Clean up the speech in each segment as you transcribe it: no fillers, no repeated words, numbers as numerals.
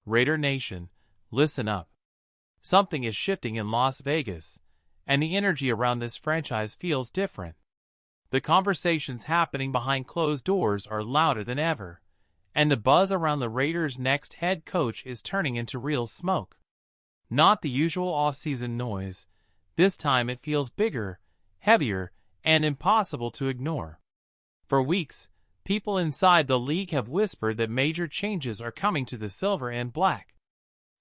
Raider Nation, listen up. Something is shifting in Las Vegas, and the energy around this franchise feels different. The conversations happening behind closed doors are louder than ever, and the buzz around the Raiders' next head coach is turning into real smoke. Not the usual off-season noise. This time it feels bigger, heavier, and impossible to ignore. For weeks, people inside the league have whispered that major changes are coming to the silver and black.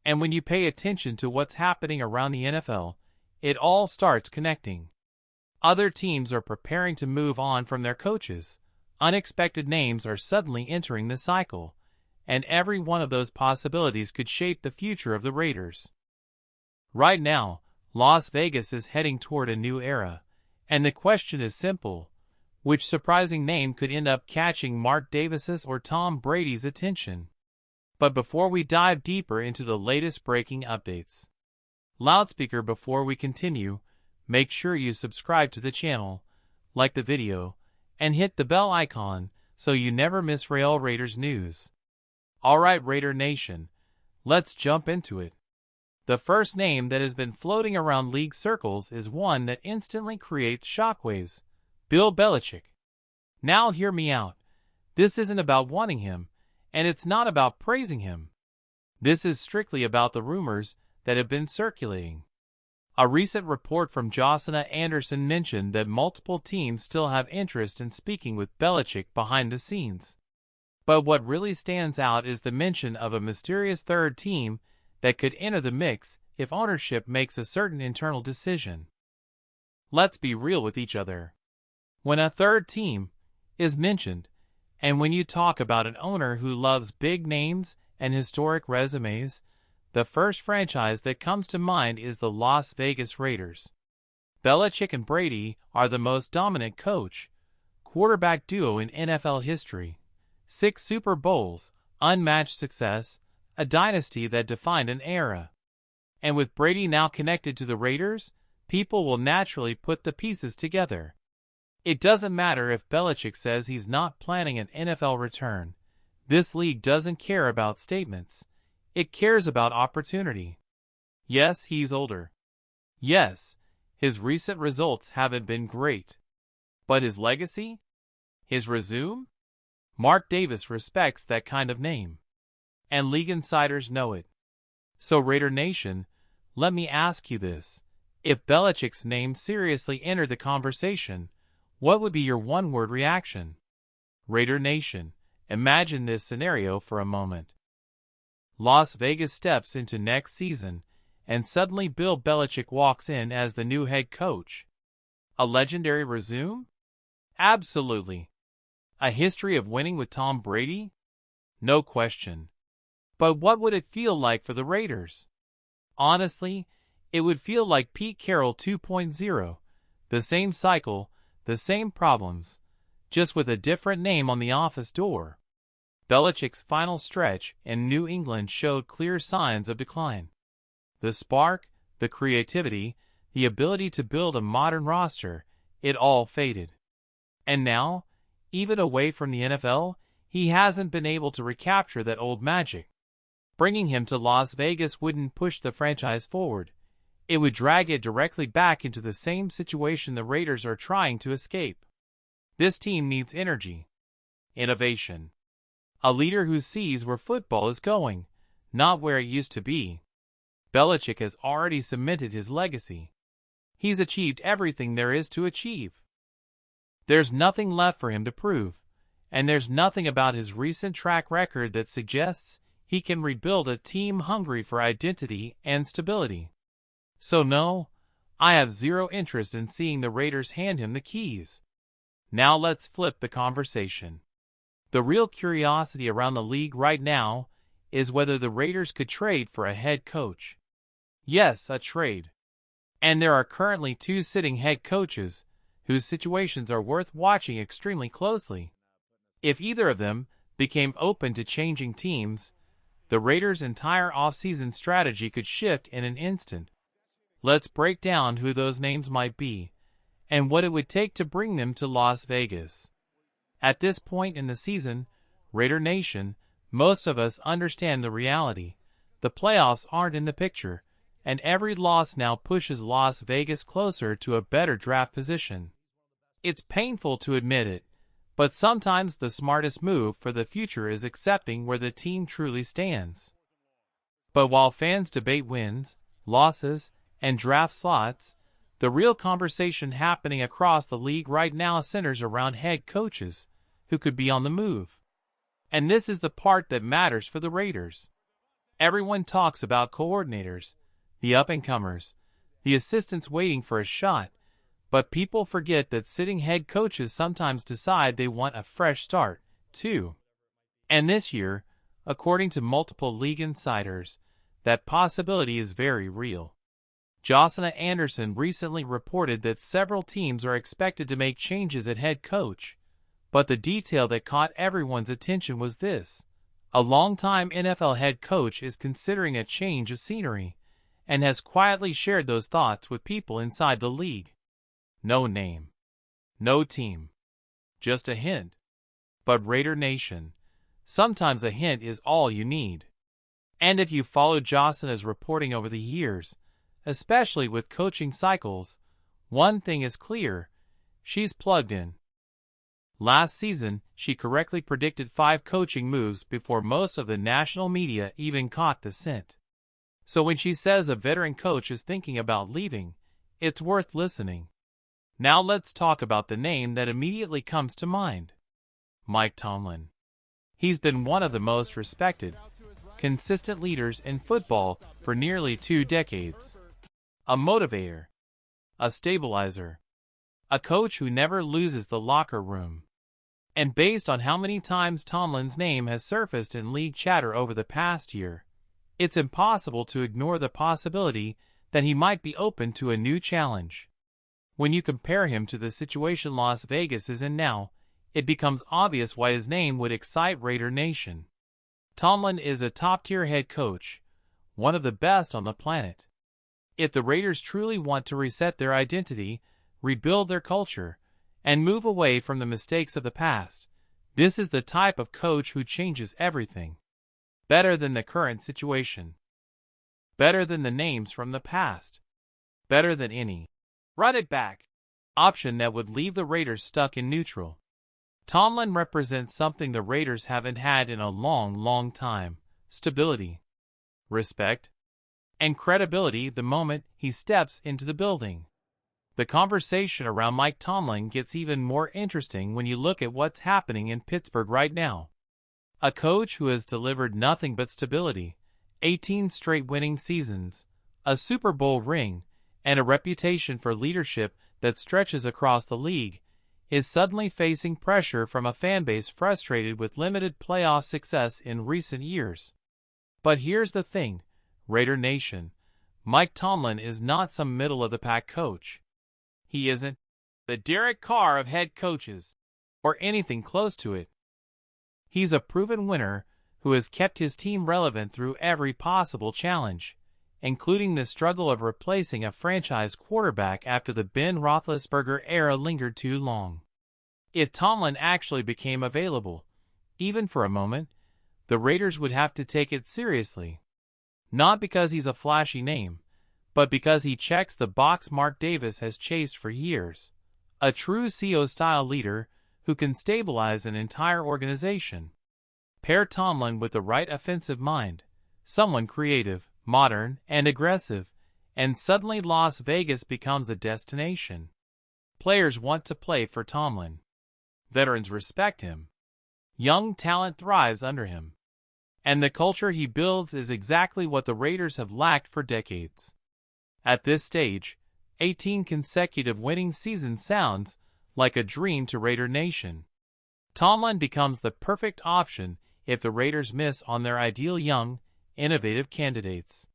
And when you pay attention to what's happening around the NFL, it all starts connecting. Other teams are preparing to move on from their coaches. Unexpected names are suddenly entering the cycle, and every one of those possibilities could shape the future of the Raiders. Right now, Las Vegas is heading toward a new era, and the question is simple: which surprising name could end up catching Mark Davis's or Tom Brady's attention? But before we dive deeper into the latest breaking updates, loudspeaker, before we continue, make sure you subscribe to the channel, like the video, and hit the bell icon so you never miss Real Raiders news. Alright, Raider Nation, let's jump into it. The first name that has been floating around league circles is one that instantly creates shockwaves: Bill Belichick. Now hear me out. This isn't about wanting him, and it's not about praising him. This is strictly about the rumors that have been circulating. A recent report from Josina Anderson mentioned that multiple teams still have interest in speaking with Belichick behind the scenes. But what really stands out is the mention of a mysterious third team that could enter the mix if ownership makes a certain internal decision. Let's be real with each other. When a third team is mentioned, and when you talk about an owner who loves big names and historic resumes, the first franchise that comes to mind is the Las Vegas Raiders. Belichick and Brady are the most dominant coach-quarterback duo in NFL history. 6 Super Bowls, unmatched success, a dynasty that defined an era. And with Brady now connected to the Raiders, people will naturally put the pieces together. It doesn't matter if Belichick says he's not planning an NFL return. This league doesn't care about statements. It cares about opportunity. Yes, he's older. Yes, his recent results haven't been great. But his legacy? His resume? Mark Davis respects that kind of name, and league insiders know it. So Raider Nation, let me ask you this. If Belichick's name seriously entered the conversation, what would be your one-word reaction? Raider Nation, imagine this scenario for a moment. Las Vegas steps into next season, and suddenly Bill Belichick walks in as the new head coach. A legendary resume? Absolutely. A history of winning with Tom Brady? No question. But what would it feel like for the Raiders? Honestly, it would feel like Pete Carroll 2.0. The same cycle, the same problems, just with a different name on the office door. Belichick's final stretch in New England showed clear signs of decline. The spark, the creativity, the ability to build a modern roster, it all faded. And now, even away from the NFL, he hasn't been able to recapture that old magic. Bringing him to Las Vegas wouldn't push the franchise forward. It would drag it directly back into the same situation the Raiders are trying to escape. This team needs energy, innovation, a leader who sees where football is going, not where it used to be. Belichick has already cemented his legacy. He's achieved everything there is to achieve. There's nothing left for him to prove, and there's nothing about his recent track record that suggests he can rebuild a team hungry for identity and stability. So no, I have zero interest in seeing the Raiders hand him the keys. Now let's flip the conversation. The real curiosity around the league right now is whether the Raiders could trade for a head coach. Yes, a trade. And there are currently 2 sitting head coaches whose situations are worth watching extremely closely. If either of them became open to changing teams, the Raiders' entire offseason strategy could shift in an instant. Let's break down who those names might be, and what it would take to bring them to Las Vegas. At this point in the season, Raider Nation, most of us understand the reality. the playoffs aren't in the picture, and every loss now pushes Las Vegas closer to a better draft position. It's painful to admit it, but sometimes the smartest move for the future is accepting where the team truly stands. But while fans debate wins, losses, and draft slots, the real conversation happening across the league right now centers around head coaches who could be on the move. And this is the part that matters for the Raiders. Everyone talks about coordinators, the up-and-comers, the assistants waiting for a shot, but people forget that sitting head coaches sometimes decide they want a fresh start, too. And this year, according to multiple league insiders, that possibility is very real. Josina Anderson recently reported that several teams are expected to make changes at head coach, but the detail that caught everyone's attention was this. A longtime NFL head coach is considering a change of scenery, and has quietly shared those thoughts with people inside the league. No name. No team. Just a hint. But Raider Nation, sometimes a hint is all you need. And if you followed Josina's reporting over the years, especially with coaching cycles, one thing is clear: she's plugged in. Last season, she correctly predicted 5 coaching moves before most of the national media even caught the scent. So when she says a veteran coach is thinking about leaving, it's worth listening. Now let's talk about the name that immediately comes to mind: Mike Tomlin. He's been one of the most respected, consistent leaders in football for nearly 2 decades. A motivator, a stabilizer, a coach who never loses the locker room. And based on how many times Tomlin's name has surfaced in league chatter over the past year, it's impossible to ignore the possibility that he might be open to a new challenge. When you compare him to the situation Las Vegas is in now, it becomes obvious why his name would excite Raider Nation. Tomlin is a top-tier head coach, one of the best on the planet. If the Raiders truly want to reset their identity, rebuild their culture, and move away from the mistakes of the past, this is the type of coach who changes everything. Better than the current situation. Better than the names from the past. Better than any run it back option that would leave the Raiders stuck in neutral. Tomlin represents something the Raiders haven't had in a long time: stability, respect, and credibility the moment he steps into the building. The conversation around Mike Tomlin gets even more interesting when you look at what's happening in Pittsburgh right now. A coach who has delivered nothing but stability, 18 straight winning seasons, a Super Bowl ring, and a reputation for leadership that stretches across the league, is suddenly facing pressure from a fanbase frustrated with limited playoff success in recent years. But here's the thing, Raider Nation: Mike Tomlin is not some middle-of-the-pack coach. He isn't the Derek Carr of head coaches, or anything close to it. He's a proven winner who has kept his team relevant through every possible challenge, including the struggle of replacing a franchise quarterback after the Ben Roethlisberger era lingered too long. If Tomlin actually became available, even for a moment, the Raiders would have to take it seriously. Not because he's a flashy name, but because he checks the box Mark Davis has chased for years: a true CEO-style leader who can stabilize an entire organization. Pair Tomlin with the right offensive mind, someone creative, modern, and aggressive, and suddenly Las Vegas becomes a destination. Players want to play for Tomlin. Veterans respect him. Young talent thrives under him. And the culture he builds is exactly what the Raiders have lacked for decades. At this stage, 18 consecutive winning seasons sounds like a dream to Raider Nation. Tomlin becomes the perfect option if the Raiders miss on their ideal young, innovative candidates.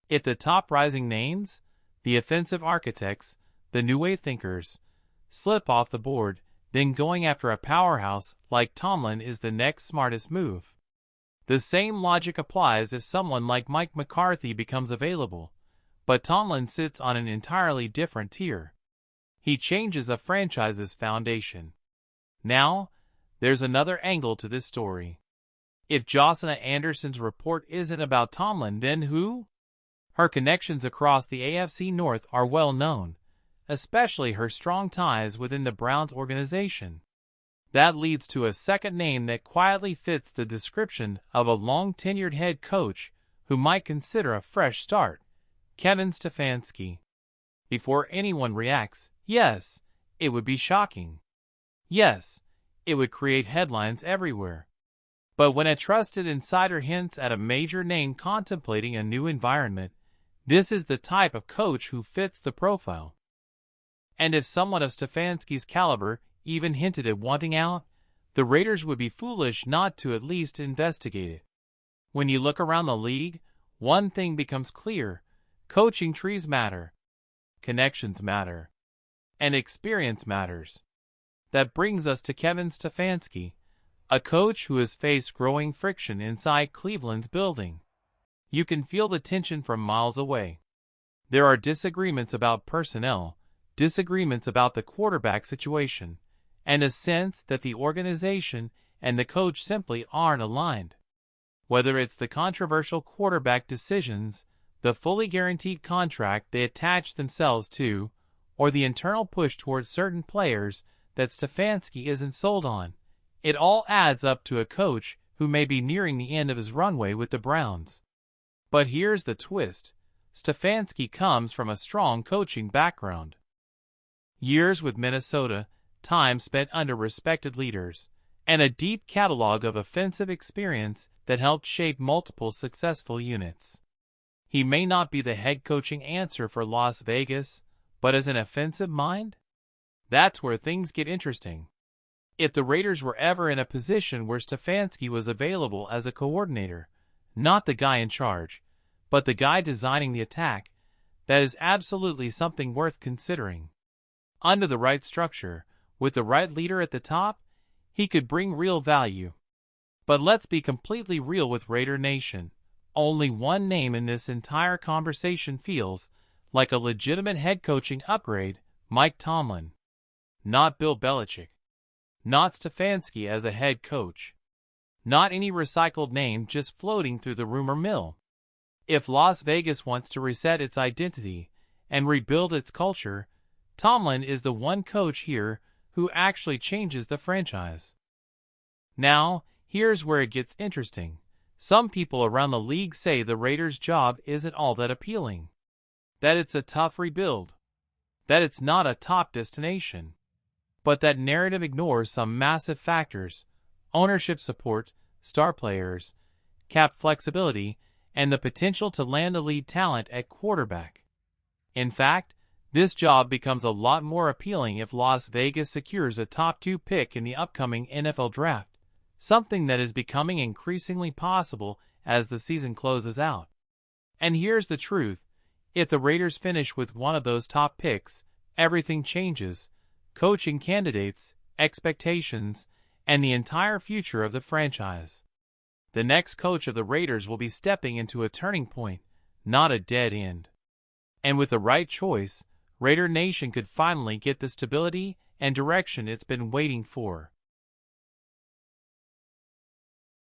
If the top rising names, the offensive architects, the new wave thinkers, slip off the board, then going after a powerhouse like Tomlin is the next smartest move. The same logic applies if someone like Mike McCarthy becomes available, but Tomlin sits on an entirely different tier. He changes a franchise's foundation. Now, there's another angle to this story. If Josina Anderson's report isn't about Tomlin, then who? Her connections across the AFC North are well known, especially her strong ties within the Browns organization. That leads to a second name that quietly fits the description of a long-tenured head coach who might consider a fresh start: Kevin Stefanski. Before anyone reacts, yes, it would be shocking. Yes, it would create headlines everywhere. But when a trusted insider hints at a major name contemplating a new environment, this is the type of coach who fits the profile. And if someone of Stefanski's caliber even hinted at wanting out, the Raiders would be foolish not to at least investigate it. When you look around the league, one thing becomes clear: coaching trees matter, connections matter, and experience matters. That brings us to Kevin Stefanski, a coach who has faced growing friction inside Cleveland's building. You can feel the tension from miles away. There are disagreements about personnel, disagreements about the quarterback situation, and a sense that the organization and the coach simply aren't aligned. Whether it's the controversial quarterback decisions, the fully guaranteed contract they attach themselves to, or the internal push towards certain players that Stefanski isn't sold on, it all adds up to a coach who may be nearing the end of his runway with the Browns. But here's the twist: Stefanski comes from a strong coaching background. Years with Minnesota, time spent under respected leaders, and a deep catalog of offensive experience that helped shape multiple successful units. He may not be the head coaching answer for Las Vegas, but as an offensive mind? That's where things get interesting. If the Raiders were ever in a position where Stefanski was available as a coordinator, not the guy in charge, but the guy designing the attack, that is absolutely something worth considering. Under the right structure, with the right leader at the top, he could bring real value. But let's be completely real with Raider Nation. Only one name in this entire conversation feels like a legitimate head coaching upgrade: Mike Tomlin. Not Bill Belichick. Not Stefanski as a head coach. Not any recycled name just floating through the rumor mill. If Las Vegas wants to reset its identity and rebuild its culture, Tomlin is the one coach here who actually changes the franchise. Now, here's where it gets interesting. Some people around the league say the Raiders' job isn't all that appealing. That it's a tough rebuild. That it's not a top destination. But that narrative ignores some massive factors: ownership support, star players, cap flexibility, and the potential to land elite talent at quarterback. In fact, this job becomes a lot more appealing if Las Vegas secures a top 2 pick in the upcoming NFL draft, something that is becoming increasingly possible as the season closes out. And here's the truth: if the Raiders finish with one of those top picks, everything changes: coaching candidates, expectations, and the entire future of the franchise. The next coach of the Raiders will be stepping into a turning point, not a dead end. And with the right choice, Raider Nation could finally get the stability and direction it's been waiting for.